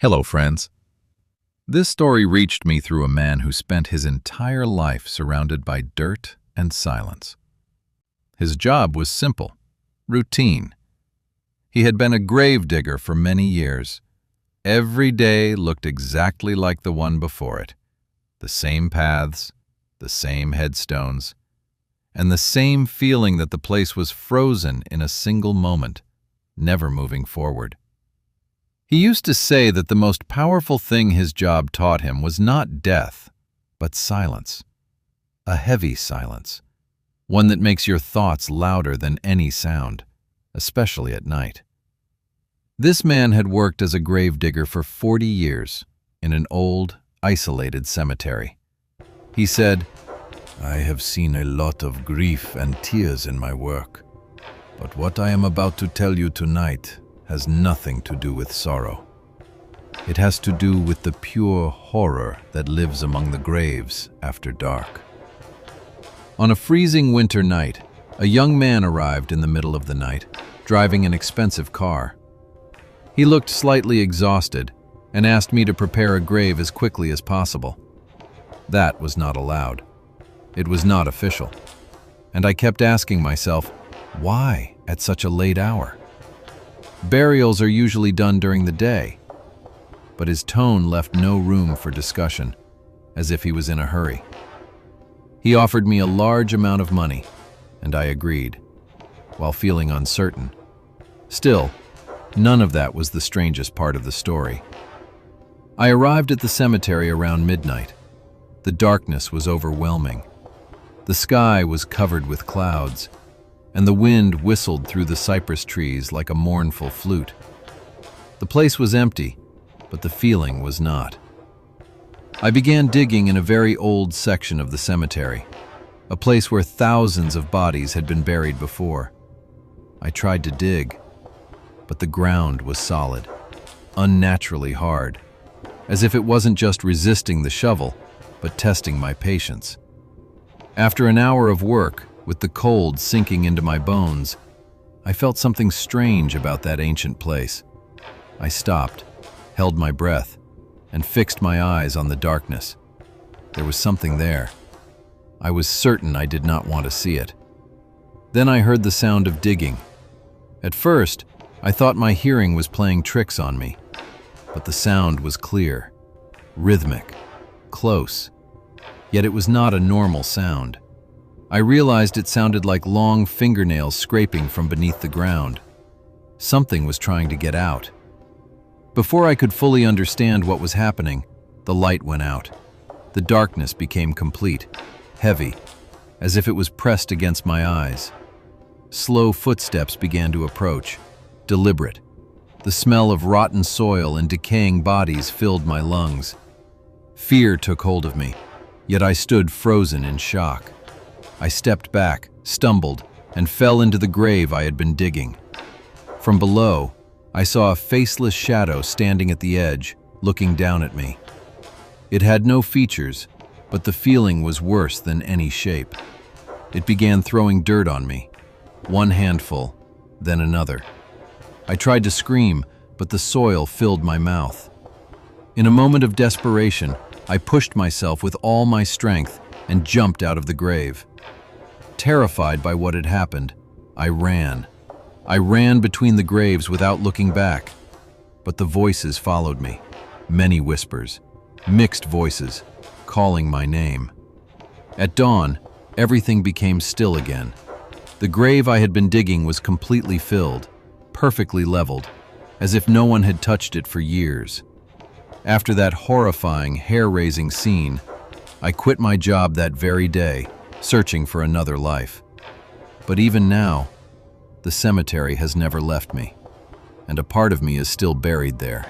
Hello, friends. This story reached me through a man who spent his entire life surrounded by dirt and silence. His job was simple, routine. He had been a gravedigger for many years. Every day looked exactly like the one before it. The same paths, the same headstones, and the same feeling that the place was frozen in a single moment, never moving forward. He used to say that the most powerful thing his job taught him was not death, but silence. A heavy silence, one that makes your thoughts louder than any sound, especially at night. This man had worked as a gravedigger for 40 years in an old, isolated cemetery. He said, "I have seen a lot of grief and tears in my work, but what I am about to tell you tonight has nothing to do with sorrow. It has to do with the pure horror that lives among the graves after dark." On a freezing winter night, a young man arrived in the middle of the night, driving an expensive car. He looked slightly exhausted and asked me to prepare a grave as quickly as possible. That was not allowed. It was not official. And I kept asking myself, why at such a late hour? Burials are usually done during the day, but his tone left no room for discussion, as if he was in a hurry. He offered me a large amount of money, and I agreed, while feeling uncertain. Still, none of that was the strangest part of the story. I arrived at the cemetery around midnight. The darkness was overwhelming. The sky was covered with clouds, and the wind whistled through the cypress trees like a mournful flute. The place was empty, but the feeling was not. I began digging in a very old section of the cemetery, a place where thousands of bodies had been buried before. I tried to dig, but the ground was solid, unnaturally hard, as if it wasn't just resisting the shovel, but testing my patience. After an hour of work, with the cold sinking into my bones, I felt something strange about that ancient place. I stopped, held my breath, and fixed my eyes on the darkness. There was something there. I was certain I did not want to see it. Then I heard the sound of digging. At first, I thought my hearing was playing tricks on me, but the sound was clear, rhythmic, close. Yet it was not a normal sound. I realized it sounded like long fingernails scraping from beneath the ground. Something was trying to get out. Before I could fully understand what was happening, the light went out. The darkness became complete, heavy, as if it was pressed against my eyes. Slow footsteps began to approach, deliberate. The smell of rotten soil and decaying bodies filled my lungs. Fear took hold of me, yet I stood frozen in shock. I stepped back, stumbled, and fell into the grave I had been digging. From below, I saw a faceless shadow standing at the edge, looking down at me. It had no features, but the feeling was worse than any shape. It began throwing dirt on me, one handful, then another. I tried to scream, but the soil filled my mouth. In a moment of desperation, I pushed myself with all my strength and jumped out of the grave. Terrified by what had happened, I ran. I ran between the graves without looking back. But the voices followed me. Many whispers, mixed voices, calling my name. At dawn, everything became still again. The grave I had been digging was completely filled, perfectly leveled, as if no one had touched it for years. After that horrifying, hair-raising scene, I quit my job that very day, searching for another life. But even now, the cemetery has never left me, and a part of me is still buried there.